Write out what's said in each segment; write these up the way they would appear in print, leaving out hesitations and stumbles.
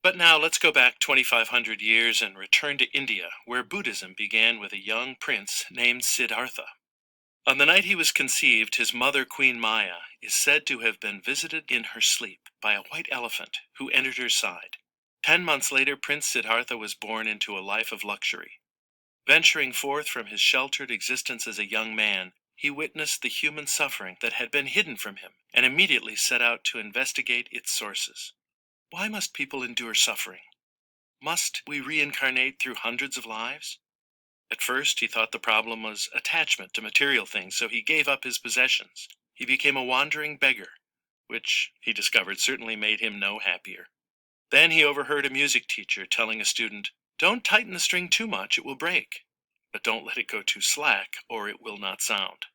But now let's go back 2,500 years and return to India, where Buddhism began with a young prince named Siddhartha. On the night he was conceived, his mother, Queen Maya, is said to have been visited in her sleep by a white elephant who entered her side. 10 months later, Prince Siddhartha was born into a life of luxury. Venturing forth from his sheltered existence as a young man, he witnessed the human suffering that had been hidden from him and immediately set out to investigate its sources. Why must people endure suffering? Must we reincarnate through hundreds of lives? At first, he thought the problem was attachment to material things, so he gave up his possessions. He became a wandering beggar, which he discovered certainly made him no happier. Then he overheard a music teacher telling a student, "Don't tighten the string too much, it will break. But don't let it go too slack, or it will not sound."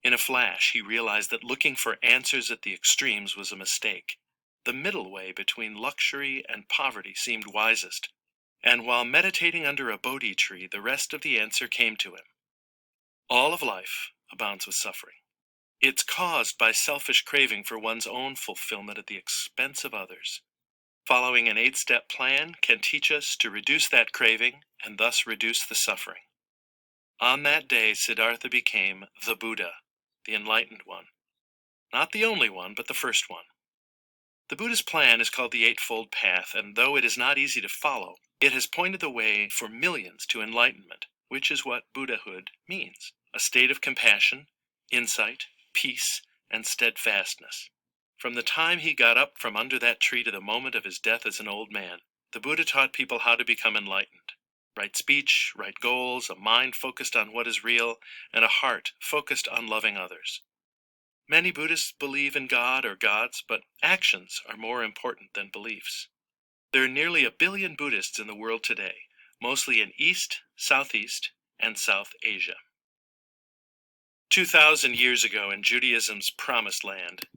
In a flash, he realized that looking for answers at the extremes was a mistake. The middle way between luxury and poverty seemed wisest, and while meditating under a Bodhi tree, the rest of the answer came to him. All of life abounds with suffering. It's caused by selfish craving for one's own fulfillment at the expense of others. Following an 8-step plan can teach us to reduce that craving and thus reduce the suffering. On that day, Siddhartha became the Buddha, the enlightened one. Not the only one, but the first one. The Buddha's plan is called the Eightfold Path, and though it is not easy to follow, it has pointed the way for millions to enlightenment, which is what Buddhahood means: a state of compassion, insight, peace, and steadfastness. From the time he got up from under that tree to the moment of his death as an old man, the Buddha taught people how to become enlightened. Right speech, right goals, a mind focused on what is real, and a heart focused on loving others. Many Buddhists believe in God or gods, but actions are more important than beliefs. There are nearly 1 billion Buddhists in the world today, mostly in East, Southeast, and South Asia. 2,000 years ago in Judaism's Promised Land,